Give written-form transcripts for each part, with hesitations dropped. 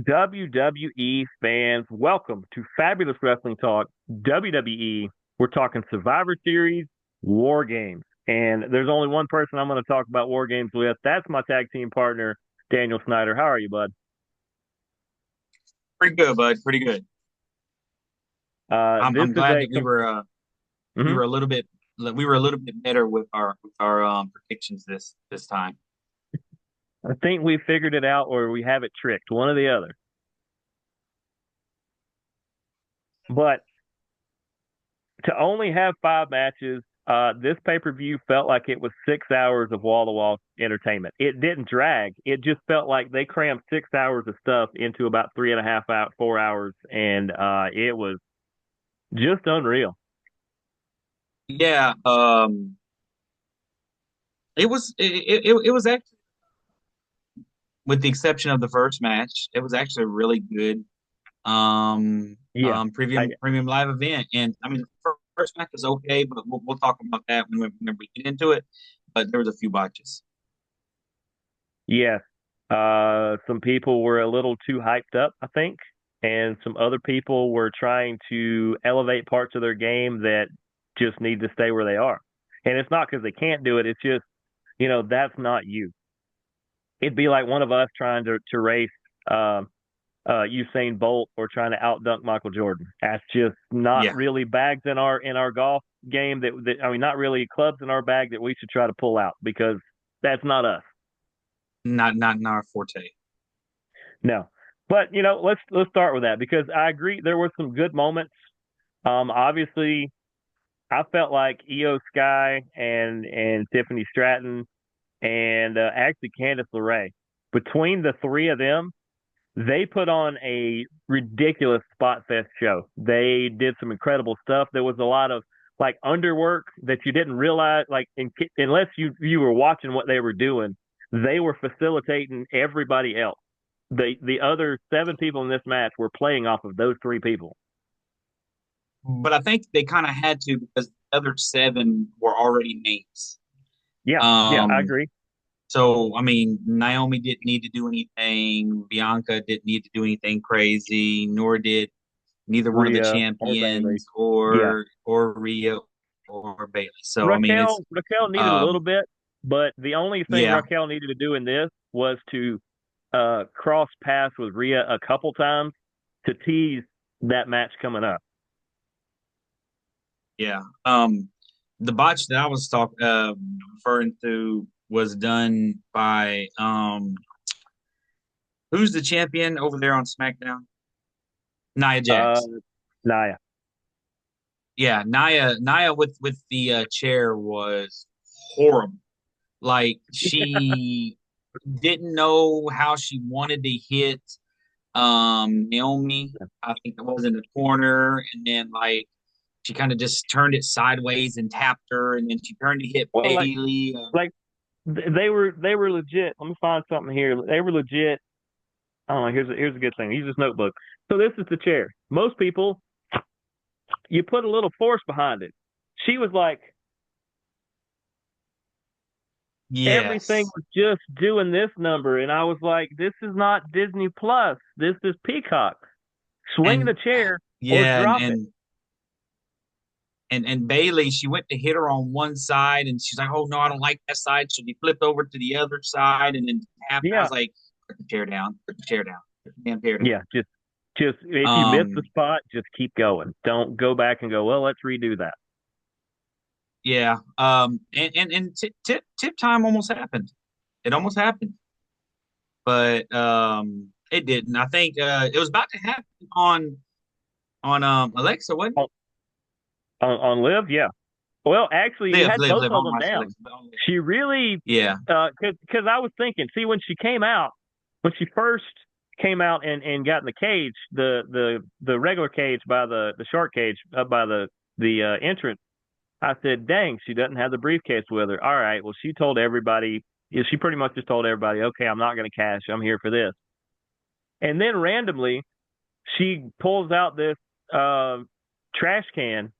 WWE fans, welcome to Fabulous Wrestling Talk, WWE. We're talking Survivor Series, War Games. And there's only one person I'm going to talk about War Games with. That's my tag team partner, Daniel Snyder. How are you, bud? Pretty good, bud. Pretty good. I'm This I'm is glad that we mhm. were a little bit better with our predictions this time. I think we figured it out or we have it tricked, one or the other. But to only have five matches, this pay per view felt like it was 6 hours of wall to wall entertainment. It didn't drag. It just felt like they crammed 6 hours of stuff into about three and a half out 4 hours, and it was just unreal. Yeah, it was actually, with the exception of the first match, it was actually a really good Yeah, I premium live event. And I mean, the first match was okay, but we'll talk about that when we get into it. But there was a few botches. yes. Some people were a little too hyped up, I think, and some other people were trying to elevate parts of their game that just need to stay where they are. And it's not because they can't do it. It's just that's not you. It'd be like one of us trying to race um, Usain Bolt or trying to outdunk Michael Jordan. That's just not Yeah, really bags in our golf game that I mean, not really clubs in our bag that we should try to pull out because that's not us. not in our forte. No, but let's start with that because I agree there were some good moments. Obviously, I felt like Io Sky and Tiffany Stratton and actually Candice LeRae between the three of them they put on a ridiculous spot fest show. They did some incredible stuff. There was a lot of like underwork that you didn't realize, like unless you were watching what they were doing, they were facilitating everybody else. The other seven people in this match were playing off of those three people. But I think they kind of had to because the other seven were already names. Yeah, yeah, I Um, agree. so I mean, Naomi didn't need to do anything. Bianca didn't need to do anything crazy, nor did neither one of the Rhea or Bailey. champions Yeah, or Rhea or Bailey. So I mean, it's Raquel needed a little um, bit, but the only thing yeah, Raquel needed to do in this was to cross paths with Rhea a couple times to tease that match coming up. yeah. The botch that I was referring to was done by who's the champion over there on SmackDown? Nia Uh, Jax. Naya. Yeah, Nia with the chair was horrible. Like, she didn't know how she wanted to hit Naomi. I think it was in the corner, and then like she kind of just turned it sideways and tapped her, and then she turned to hit Well, Bailey. like they were legit. Let me find something here. They were legit. Oh, here's a good thing. Use this notebook. So this is the chair. Most people, you put a little force behind it. She was like, everything Yes. was just doing this number, and I was like, this is not Disney Plus. This is Peacock. Swing And the chair or yeah, drop it. and Bailey, she went to hit her on one side, and she's like, "Oh no, I don't like that side." So she flipped over to the other side, and then tapped. I Yeah, was like, "Put the chair down. Put the chair down. Put the damn chair down." yeah. Just if you miss the Um, spot, just keep going. Don't go back and go, well, let's redo that. yeah. And tip time almost happened. It almost happened, but it didn't. I think it was about to happen on Alexa, wasn't On, on Live, yeah. Well, actually, it? you had both Live of on them my down. Alexa, but on Live. She really, Yeah, because I was thinking, see, when she came out, when she first came out and got in the cage, the regular cage by the shark cage by the entrance, I said, dang, she doesn't have the briefcase with her. All right, well, she told everybody, yeah, she pretty much just told everybody, okay, I'm not going to cash. I'm here for this. And then randomly, she pulls out this uh, trash can,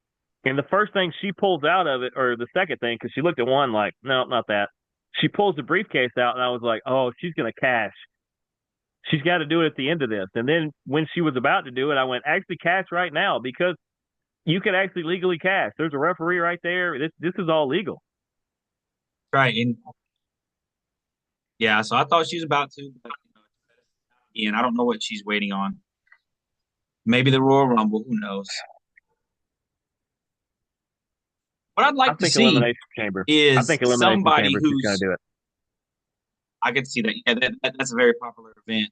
and the first thing she pulls out of it, or the second thing, because she looked at one like, no, not that. She pulls the briefcase out, and I was like, oh, she's gonna cash. She's got to do it at the end of this. And then when she was about to do it, I went, actually cash right now because you can actually legally cash. There's a referee right there. This is all legal. Right. And yeah, so I thought she was about to, but and I don't know what she's waiting on. Maybe the Royal Rumble, who knows? What I'd I like to think see Elimination Chamber. I is think Elimination somebody Chamber is just going who's to do it. I could see that. Yeah, that's a very popular event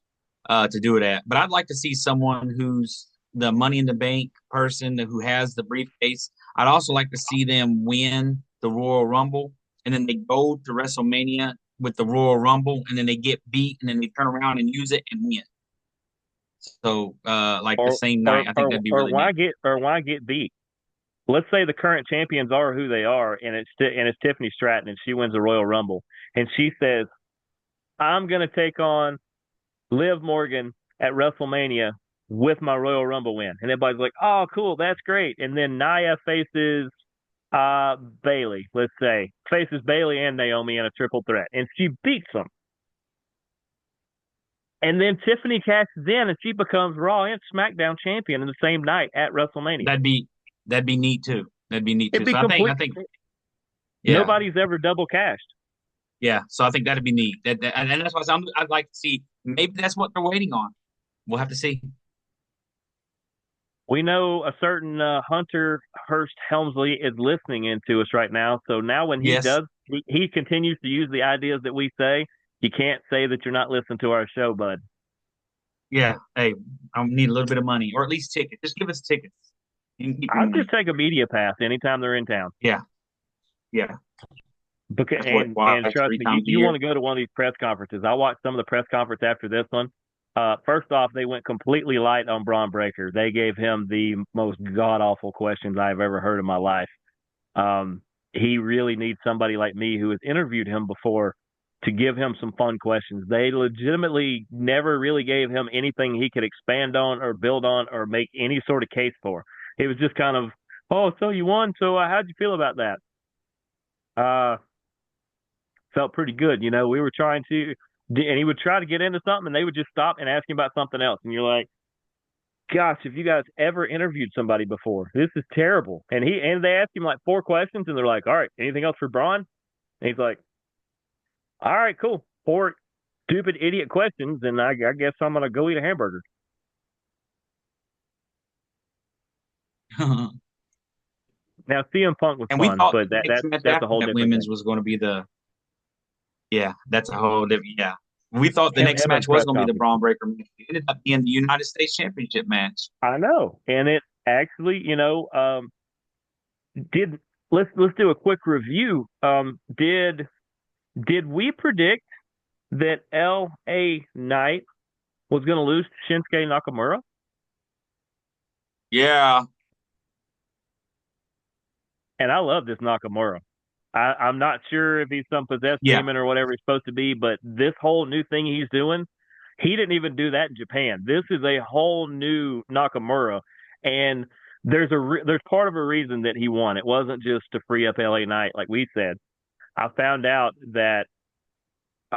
to do it at. But I'd like to see someone who's the Money in the Bank person who has the briefcase. I'd also like to see them win the Royal Rumble, and then they go to WrestleMania with the Royal Rumble, and then they get beat, and then they turn around and use it and win. So, like the Or same night, I think that'd be really neat. why get beat? Let's say the current champions are who they are, and it's Tiffany Stratton, and she wins the Royal Rumble, and she says, "I'm going to take on Liv Morgan at WrestleMania with my Royal Rumble win," and everybody's like, "Oh, cool, that's great." And then Nia faces Bailey, let's say, faces Bailey and Naomi in a triple threat, and she beats them. And then Tiffany cashes in, and she becomes Raw and SmackDown champion in the same night at WrestleMania. That'd be that'd be neat too. That'd be neat It'd too. be So I complete. think yeah, Nobody's ever double cashed. yeah. So I think that'd be neat. And that's why I'd like to see. Maybe that's what they're waiting on. We'll have to see. We know a certain Hunter Hurst Helmsley is listening into us right now. So now when he Yes. does, he continues to use the ideas that we say. You can't say that you're not listening to our show, bud. Yeah. Hey, I need a little bit of money, or at least tickets. Just give us tickets. You can keep your I'll money. just take a media pass anytime they're in town. Yeah. Yeah. Because That's what and twice, trust three me, times a you want year. to go to one of these press conferences. I watched some of the press conference after this one. First off, they went completely light on Braun Breaker. They gave him the most god awful questions I've ever heard in my life. He really needs somebody like me who has interviewed him before to give him some fun questions. They legitimately never really gave him anything he could expand on or build on or make any sort of case for. It was just kind of, oh, so you won. So how'd you feel about that? Uh, Felt pretty good. You know, we were trying to, and he would try to get into something, and they would just stop and ask him about something else. And you're like, gosh, have you guys ever interviewed somebody before? This is terrible. And they asked him like four questions, and they're like, all right, anything else for Braun? And he's like, all right, cool. Four stupid idiot questions, and I guess I'm gonna go eat a hamburger. And Now, CM Punk was we fun, thought but the next match that's a after whole that different women's thing. was going to be the yeah. That's a whole different yeah. We thought the next Him match and was press going to be the conference. Braun Breaker match. It ended up being the United States Championship match. I know, and it actually, did let's do a quick review. Did we predict that L.A. Knight was going to lose to Shinsuke Nakamura? Yeah. And I love this Nakamura. I'm not sure if he's some possessed Yeah. demon or whatever he's supposed to be, but this whole new thing he's doing, he didn't even do that in Japan. This is a whole new Nakamura, and there's part of a reason that he won. It wasn't just to free up LA Knight, like we said. I found out that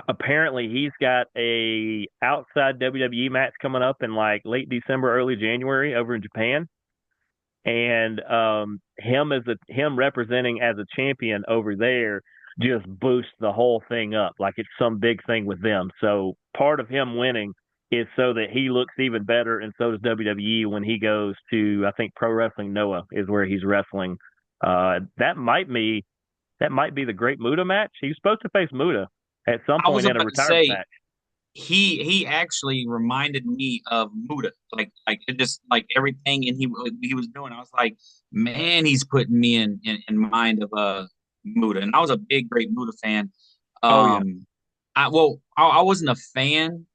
apparently he's got a outside WWE match coming up in like late December, early January over in Japan, and him representing as a champion over there just boosts the whole thing up like it's some big thing with them. So part of him winning is so that he looks even better, and so does WWE when he goes to, I think, Pro Wrestling Noah is where he's wrestling. That might be the Great Muta match. He's supposed to face Muta at some I was point in a about to retirement say match. he actually reminded me of Muda, like it just like everything, and he was doing. I was like, man, he's putting me in mind of Muda, and I was a big Great Muda fan. Oh yeah, I wasn't a fan.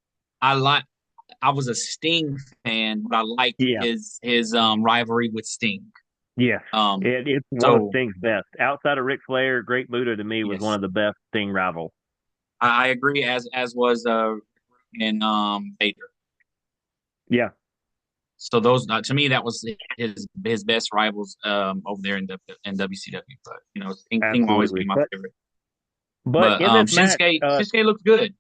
I like I was a Sting fan, but I liked yeah, his rivalry with Sting. yes. Um, It's one of so Sting's best. Outside of Ric Flair, Great Muta to me was one yes, of the best Sting rivals. I agree. As was and Vader. Yeah, So those to me that was his best rivals over there in WCW. But Sting will always be absolutely. my But favorite. but But in this match, Shinsuke looked good.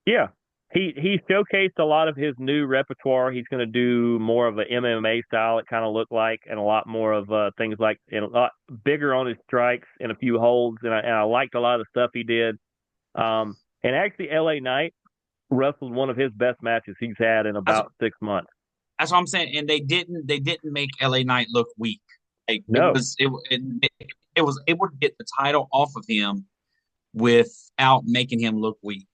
yeah, he showcased a lot of his new repertoire. He's going to do more of an MMA style. It kind of looked like, and a lot more of things like, and a lot bigger on his strikes and a few holds. And I liked a lot of the stuff he did. And actually, L.A. Knight wrestled one of his best matches he's had in That's, about 6 months. that's what I'm saying. And they didn't make LA Knight look weak. Like No, it was able to get the title off of him without making him look weak.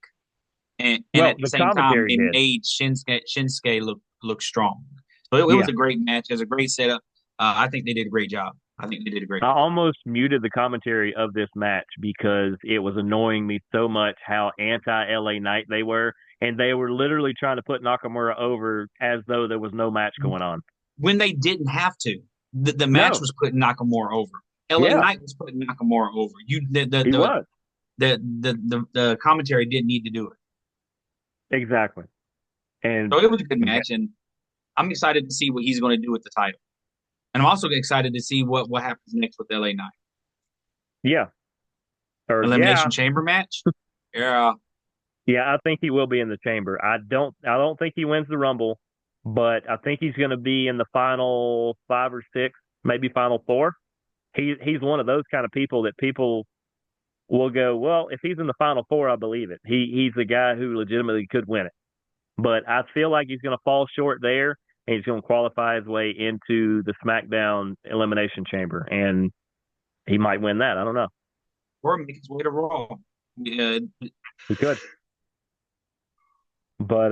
And well, at the the same time, commentary they did. made Shinsuke look strong. So it was Yeah, a great match. It was a great setup. I think they did a great job. I think they did a great I job. almost muted the commentary of this match because it was annoying me so much how anti LA Knight they were. And they were literally trying to put Nakamura over as though there was no match going on. When they didn't have to, the match No, was putting Nakamura over. LA yeah, Knight was putting Nakamura over. You he was. the commentary didn't need to do it. Exactly. And So it was a good match, and I'm excited to see what he's going to do with the title. And I'm also excited to see what happens next with LA Knight. yeah, or yeah, Elimination Chamber match. Yeah, yeah, I think he will be in the chamber. I don't think he wins the Rumble, but I think he's going to be in the final 5 or 6, maybe final 4. He's one of those kind of people that people will go, well, if he's in the final 4, I believe it. He's the guy who legitimately could win it. But I feel like he's going to fall short there, and he's going to qualify his way into the SmackDown Elimination Chamber, and he might win that. I don't know. or make his way to Raw. Yeah, He could, but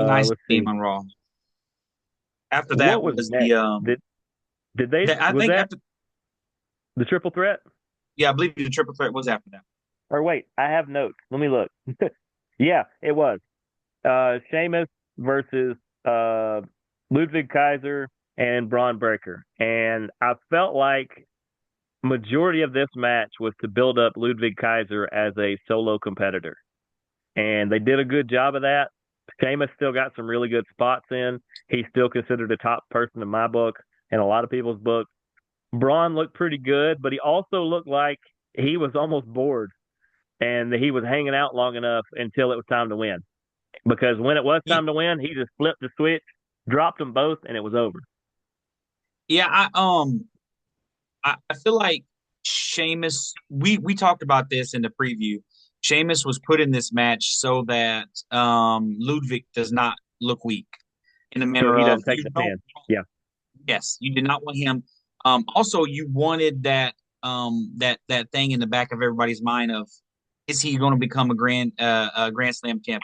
nice let's team see. on Raw. After that What was was next? Did they I was think that after the triple threat? yeah, I believe the triple threat was after that. Or wait, I have notes. Let me look. Yeah, it was. Sheamus versus Ludwig Kaiser and Braun Breaker. And I felt like majority of this match was to build up Ludwig Kaiser as a solo competitor. And they did a good job of that. Sheamus still got some really good spots in. He's still considered a top person in my book and a lot of people's books. Braun looked pretty good, but he also looked like he was almost bored and he was hanging out long enough until it was time to win. Because when it was Yeah, time to win, he just flipped the switch, dropped them both, and it was over. yeah. I feel like Sheamus. We talked about this in the preview. Sheamus was put in this match so that Ludwig does not look weak in the So manner he of doesn't take you the don't. pin. Yeah. Yes, you did not want him. Also, you wanted that thing in the back of everybody's mind of is he going to become a Grand Slam champion?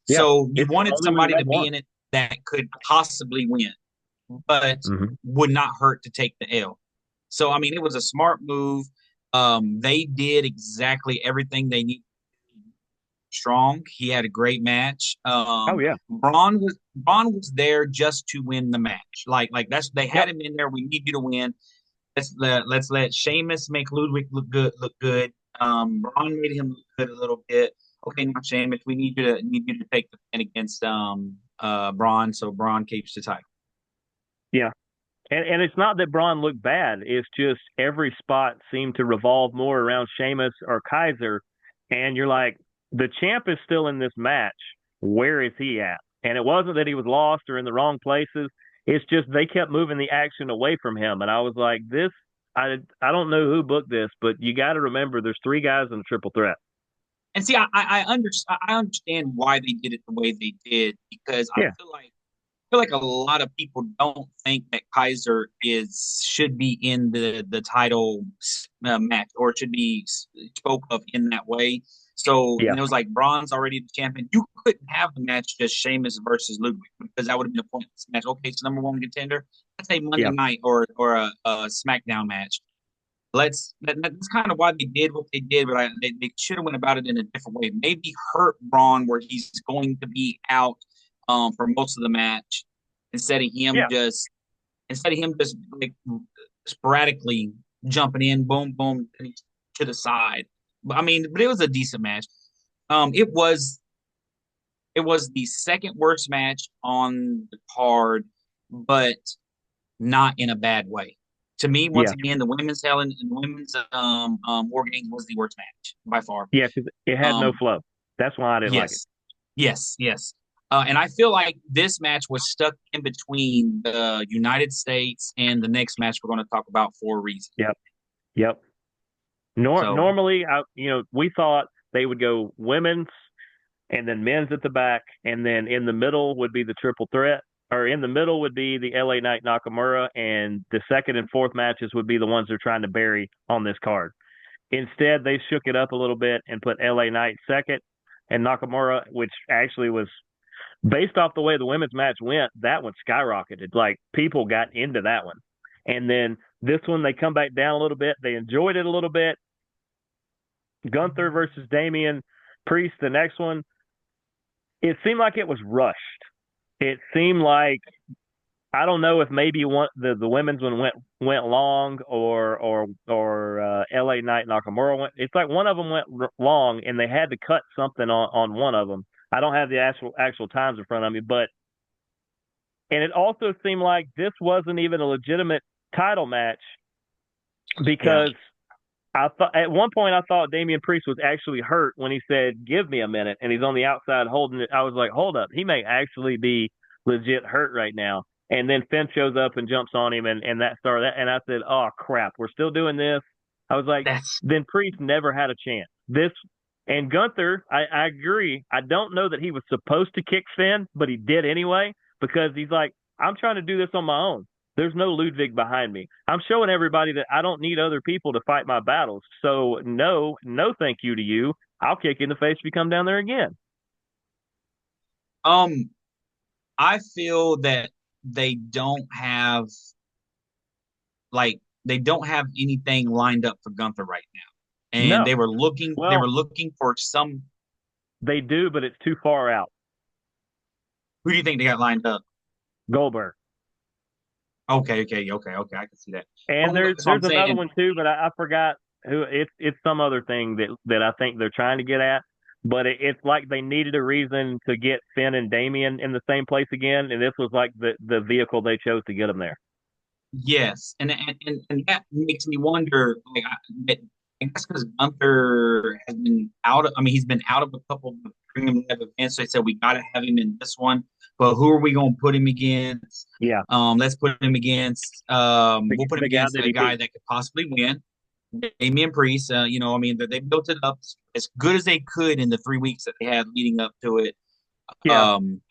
Yeah. So you It's the wanted only one somebody you to had be won. in it that could possibly win, but Mm-hmm. would not hurt to take the L. So I mean, it was a smart move. They did exactly everything they needed. Strong. He had a great match. Oh, yeah. Braun was there just to win the match. Like that's they Yep. had him in there. We need you to win. Let's let Sheamus make Ludwig look good. Braun made him look good a little bit. Okay, now Sheamus, we need you to take the pin against Braun, so Braun keeps the title. Yeah. And it's not that Braun looked bad. It's just every spot seemed to revolve more around Sheamus or Kaiser. And you're like, the champ is still in this match. Where is he at? And it wasn't that he was lost or in the wrong places. It's just they kept moving the action away from him. And I was like, I don't know who booked this, but you got to remember there's 3 guys in the triple threat. And see, I understand why they did it the way they did because Yeah. I feel like a lot of people don't think that Kaiser is should be in the title match or should be spoke of in that way. So Yeah. it was like Braun's already the champion. You couldn't have the match just Sheamus versus Ludwig because that would have been a pointless match. Okay, so number one contender, let's say Monday Yeah. night or a SmackDown match. That's kind of why they did what they did, but they should have went about it in a different way. Maybe hurt Braun where he's going to be out for most of the match instead of him Yeah. just like sporadically jumping in, boom, boom, to the side. But I mean, but it was a decent match. It was the second worst match on the card, but not in a bad way. To me, once Yeah. again, the women's Hell and the women's War Games was the worst match by far. Yeah. 'Cause it had no Um, flow. That's why I didn't like it. yes, Yes, yes. And I feel like this match was stuck in between the United States and the next match we're going to talk about for a reason. Yep, yep. So, Normally, we thought they would go women's and then men's at the back, and then in the middle would be the triple threat, or in the middle would be the LA Knight Nakamura, and the second and fourth matches would be the ones they're trying to bury on this card. Instead, they shook it up a little bit and put LA Knight second, and Nakamura, which actually was based off the way the women's match went, that one skyrocketed. Like people got into that one. And then this one, they come back down a little bit. They enjoyed it a little bit. Gunther versus Damian Priest, the next one, it seemed like it was rushed. It seemed like I don't know if maybe one the women's one went long or LA Knight Nakamura went. It's like one of them went long and they had to cut something on one of them. I don't have the actual times in front of me, but and it also seemed like this wasn't even a legitimate title match yeah, because I thought at one point I thought Damian Priest was actually hurt when he said, "Give me a minute," and he's on the outside holding it. I was like, "Hold up, he may actually be legit hurt right now." And then Finn shows up and jumps on him, and that started that. And I said, "Oh crap, we're still doing this." I was like, that's "Then Priest never had a chance." This and Gunther, I agree. I don't know that he was supposed to kick Finn, but he did anyway because he's like, "I'm trying to do this on my own." There's no Ludwig behind me. I'm showing everybody that I don't need other people to fight my battles. So no, thank you to you. I'll kick you in the face if you come down there again. um I feel that they don't have they don't have anything lined up for Gunther right now. And No. they Well, were looking for some. they do, but it's too far out. Who do you think they got lined up? Goldberg. Okay. I can see that. And Well, there's that's what I'm there's another saying. one too, but I forgot who it's some other thing that I think they're trying to get at. But it's like they needed a reason to get Finn and Damien in the same place again, and this was like the vehicle they chose to get them there. Yes, and that makes me wonder. I guess because Gunther has been out. I mean, he's been out of a couple of the premium live events. So they said we got to have him in this one. But who are we going to put him against? Yeah, Let's put him against. We'll put him the guy against that a he guy beat. that could possibly win. Damian Priest. I mean, they built it up as good as they could in the 3 weeks that they had leading up to it. Yeah, Um,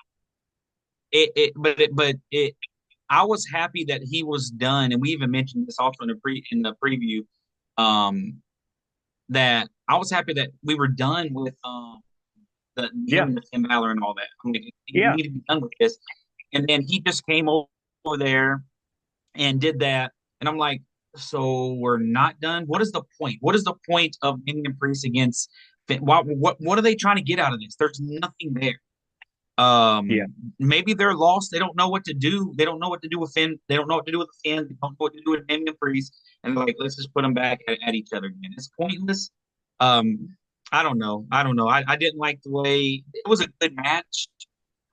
but it I was happy that he was done, and we even mentioned this also in the preview. Um, that I was happy that we were done with the yeah, him and the Finn Balor and all that. I mean, we yeah. need to be done with this. And then he just came over there and did that, and I'm like, so we're not done. What is the point? What is the point of Damian Priest against Finn? What are they trying to get out of this? There's nothing there. Yeah. Maybe they're lost. They don't know what to do. They don't know what to do with Finn. They don't know what to do with the Finn. They don't know what to do with Damian Priest. And they're like, let's just put them back at each other again. It's pointless. Um, I don't know. I don't know. I didn't like the way it was a good match.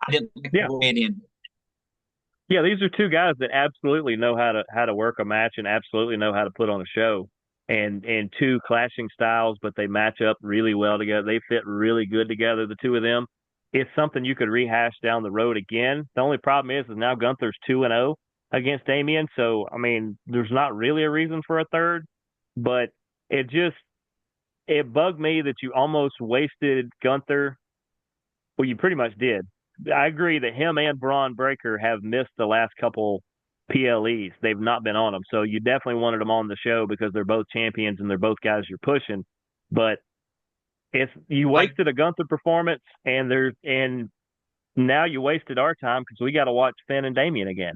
I didn't like the Yeah. way it ended. Yeah, these are two guys that absolutely know how to work a match and absolutely know how to put on a show. And two clashing styles, but they match up really well together. They fit really good together, the two of them. It's something you could rehash down the road again. The only problem is now Gunther's 2-0 against Damien, so I mean, there's not really a reason for a third, but it just it bugged me that you almost wasted Gunther. Well, you pretty much did. I agree that him and Braun Breaker have missed the last couple PLEs. They've not been on them. So you definitely wanted them on the show because they're both champions and they're both guys you're pushing. But it's you Like wasted a Gunther performance and now you wasted our time because we got to watch Finn and Damien again.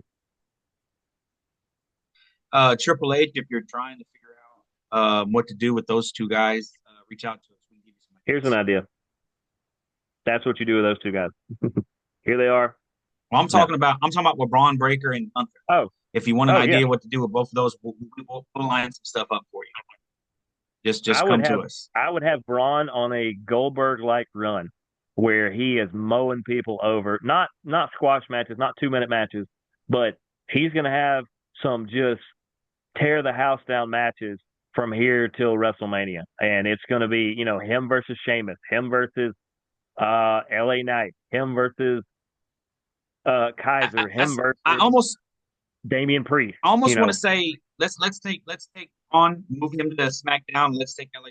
Triple H, if you're trying to figure out what to do with those two guys, reach out to us. We can give you some Here's an ideas. idea. That's what you do with those two guys. Here they are. Well, No. I'm talking about with Braun Breaker and Gunther. Oh, If you want an oh yeah. idea what to do with both of those, we'll line some stuff up for you. I Just would come have to us. I would have Braun on a Goldberg like run where he is mowing people over. Not squash matches, not 2 minute matches, but he's gonna have some just tear the house down matches from here till WrestleMania. And it's gonna be, him versus Sheamus, him versus LA Knight, him versus Kaiser, him That's I versus almost Damian Priest. I You almost want to know, say let's take on moving him to SmackDown. Let's take LA.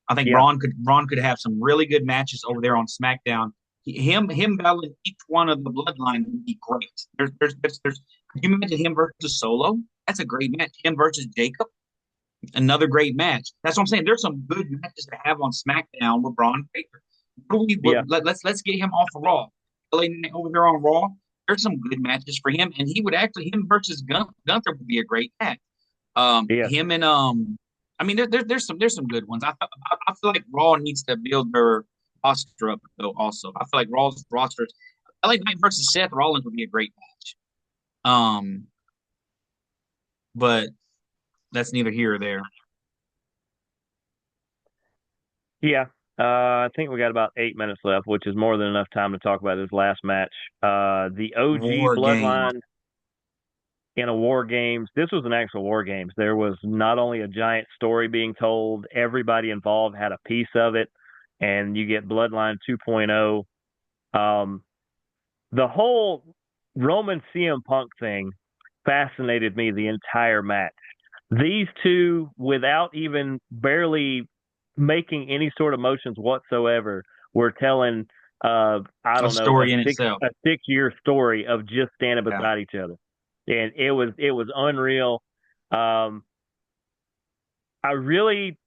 I think yeah, Braun could have some really good matches over there on SmackDown. Him battling each one of the Bloodline would be great. Could you imagine him versus Solo? That's a great match. Him versus Jacob, another great match. That's what I'm saying. There's some good matches to have on SmackDown with Braun Breaker. yeah, Let's get him off of Raw. LA Knight over there on Raw. There's some good matches for him, and he would actually him versus Gunther would be a great match. yeah, Him and I mean, there's some good ones. I feel like Raw needs to build their roster up though. Also, I feel like Raw's rosters. LA Knight versus Seth Rollins would be a great match. Um, but that's neither here or there. yeah. I think we got about 8 minutes left, which is more than enough time to talk about this last match. The OG War Games. Bloodline in a War Games. This was an actual War Games. There was not only a giant story being told, everybody involved had a piece of it, and you get Bloodline 2.0. Um, the whole Roman CM Punk thing fascinated me the entire match. These two, without even barely making any sort of motions whatsoever, were telling I A don't know, story in itself. a 6 year story of just standing Yeah. beside each other. And it was unreal. Um I really,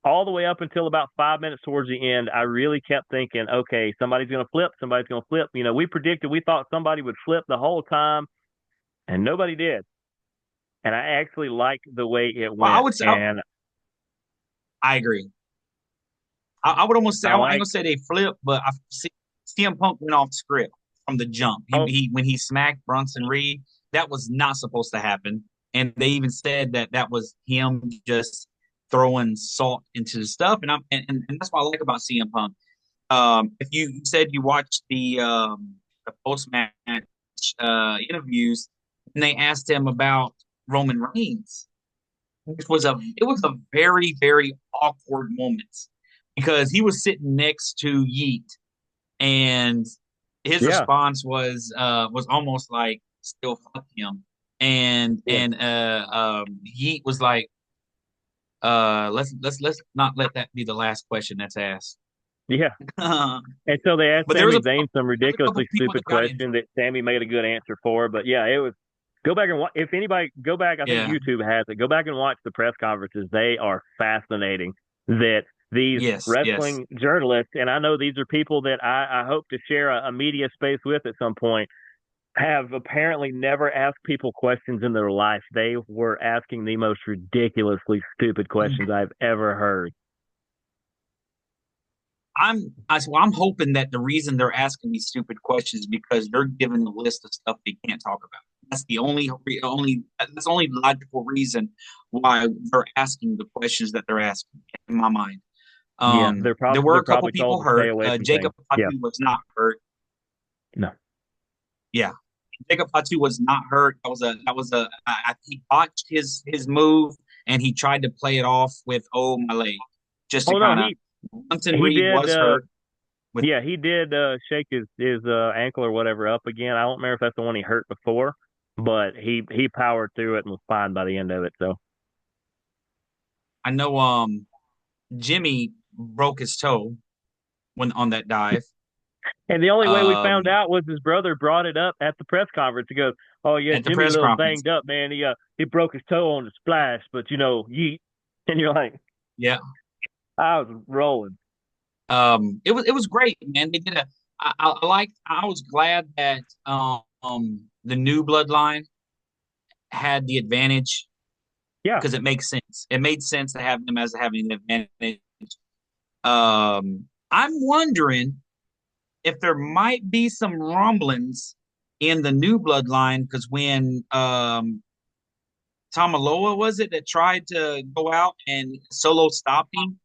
all the way up until about 5 minutes towards the end, I really kept thinking, okay, somebody's gonna flip, somebody's gonna flip. We thought somebody would flip the whole time, and nobody did. And I actually liked the way it Well, I went. would say And I agree. I would almost say I I ain't like gonna say they flipped, but I see CM Punk went off script from the jump. He, oh he when he smacked Bronson Reed, that was not supposed to happen, and they even said that that was him just throwing salt into the stuff. And that's what I like about CM Punk. If you said you watched the post match interviews, and they asked him about Roman Reigns, it was a very very awkward moment because he was sitting next to Yeet, and his yeah, response was almost like still fuck him, and yeah, Yeet was like, let's not let that be the last question that's asked. yeah. But And so they asked there was Sami a Zayn some there was a couple ridiculously people stupid that got into question it. that Sammy made a good answer for. But yeah, it was, go back and watch. If anybody, go back, I think Yeah. YouTube has it. Go back and watch the press conferences. They are fascinating. That these Yes. Yes. wrestling journalists, and I know these are people that I hope to share a media space with at some point, have apparently never asked people questions in their life. They were asking the most ridiculously stupid questions I've ever heard. I'm hoping that the reason they're asking these stupid questions is because they're given a list of stuff they can't talk about. That's the only logical reason why they're asking the questions that they're asking in my mind. Yeah, There were they're a couple probably told people to stay hurt. away from things. Jacob Yeah, Fatu was not hurt. no. Yeah, Jacob Fatu was not hurt. That was a he botched his move and he tried to play it off with oh my leg, just to Oh no, kind of. Bunton he Reed did. was hurt with Yeah, he did shake his ankle or whatever up again. I don't remember if that's the one he hurt before, but he powered through it and was fine by the end of it. So, I know Jimmy broke his toe when on that dive. and the only way we found Um out was his brother brought it up at the press conference. He goes, "Oh yeah, at the Jimmy a press little conference. banged up, man. He broke his toe on the splash, but yeet." And you're like, Yeah. I was rolling. It was great, man. They did a I was glad that the new bloodline had the advantage Yeah, because it makes sense. It made sense to have them as having the advantage. I'm wondering if there might be some rumblings in the new bloodline because when Tamaloa was it that tried to go out and Solo stopped him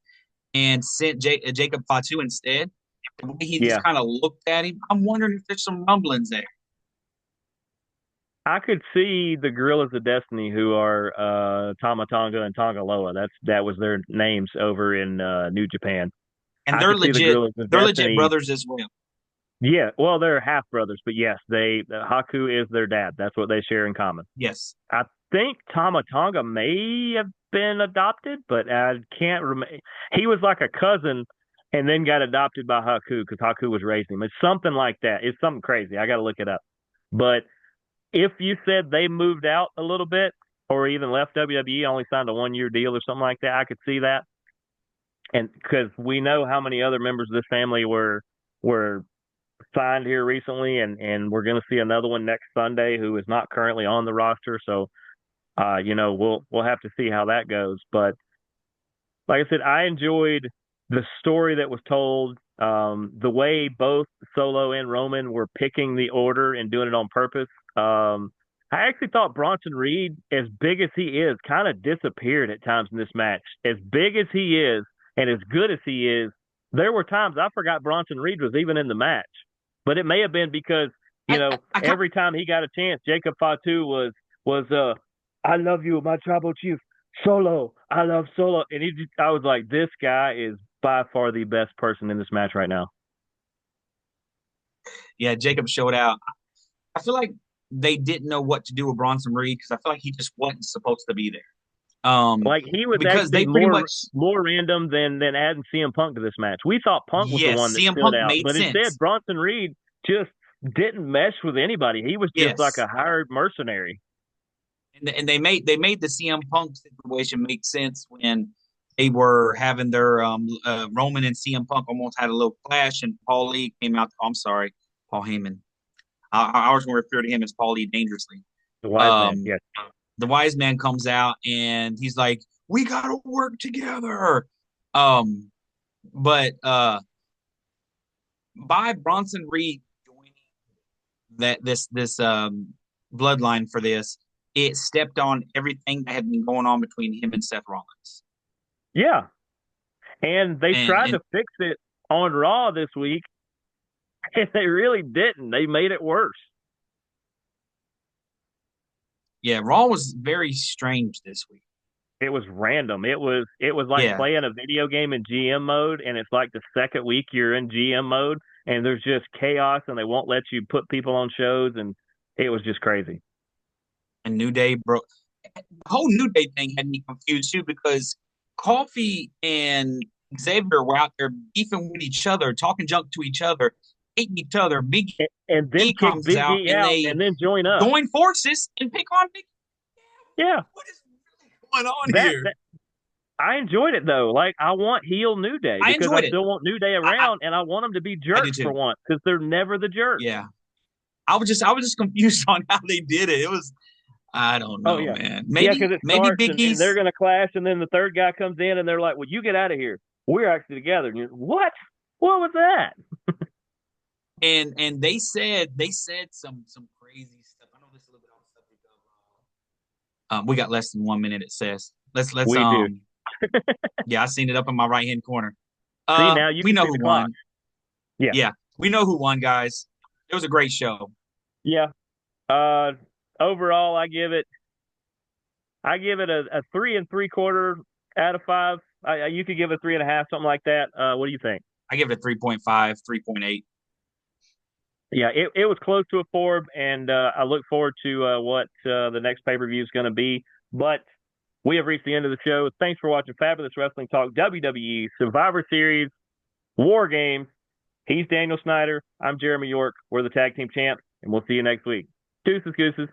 and sent Jacob Fatu instead. The way he just yeah. kind of looked at him, I'm wondering if there's some rumblings there. I could see the Gorillas of Destiny, who are Tama Tonga and Tonga Loa. That was their names over in New Japan. And I could see the Gorillas they're legit Destiny. brothers as well. Yeah, well, they're half brothers, but yes, Haku is their dad. That's what they share in common. Yes. I think Tama Tonga may have been adopted, but I can't remember. He was like a cousin and then got adopted by Haku because Haku was raising him. It's something like that. It's something crazy. I got to look it up. But if you said they moved out a little bit or even left WWE, only signed a 1 year deal or something like that, I could see that. And because we know how many other members of this family were signed here recently, and we're going to see another one next Sunday who is not currently on the roster. So we'll have to see how that goes. But like I said, I enjoyed the story that was told, the way both Solo and Roman were picking the order and doing it on purpose. I actually thought Bronson Reed, as big as he is, kind of disappeared at times in this match. As big as he is and as good as he is, there were times I forgot Bronson Reed was even in the match. But it may have been because, I every time he got a chance, Jacob Fatu was I love you, my tribal chief, Solo. I love Solo. And I was like, this guy is by far the best person in this match right now. Yeah, Jacob showed out. I feel like they didn't know what to do with Bronson Reed because I feel like he just wasn't supposed to be there. Like he was Because actually they pretty more much, more random than adding CM Punk to this match. We thought Punk was the yes, one that CM stood Punk out, made but instead sense. Bronson Reed just didn't mesh with anybody. He was just like Yes, a hired mercenary. and they made the CM Punk situation make sense when they were having their Roman and CM Punk almost had a little clash, and Paul Lee came out. Oh, I'm sorry, Paul Heyman. I was going to refer to him as Paul Lee dangerously. The wise man, Um, yes. the wise man comes out and he's like, "We got to work together." Um, but by Bronson Reed joining this bloodline for this, it stepped on everything that had been going on between him and Seth Rollins. Yeah. And they tried And to fix it on Raw this week, and they really didn't. They made it worse. yeah, Raw was very strange this week. It was random. It was like Yeah, playing a video game in GM mode, and it's like the second week you're in GM mode, and there's just chaos, and they won't let you put people on shows, and it was just crazy. and New Day broke. The whole New Day thing had me confused too because Coffee and Xavier were out there beefing with each other, talking junk to each other, hating each other. Big And then E kick comes Big out E and out, they and then join up. join forces and pick on Big. Yeah, What is really going on that, here? that I enjoyed it though. Like I want heel New Day I because I enjoyed it. still want New Day I around, and I want them to be I do jerks for too. once because they're never the jerks. Yeah. I was just confused on how they did it. It was I don't Oh know, yeah, man. yeah, Maybe because it maybe starts and they're Biggie's gonna clash, and then the third guy comes in, and they're like, "Well, you get out of here. We're actually together." And you're, what? What was that? and they said some crazy stuff. I know this is a little bit off the subject of we got less than 1 minute, it says. Let's We do. yeah, I seen it up in my right hand corner. See, now you We can know see who the clock. won. Yeah, Yeah, we know who won, guys. It was a great show. yeah. Uh, Overall, I give it a 3 3/4 out of 5. You could give it 3.5, something like that. What do you think? I give it a 3.5, 3.8. Yeah, it was close to a 4, and I look forward to what the next pay per view is going to be. But we have reached the end of the show. Thanks for watching Fabulous Wrestling Talk WWE Survivor Series War Games. He's Daniel Snyder. I'm Jeremy York. We're the tag team champs, and we'll see you next week. Deuces, gooses.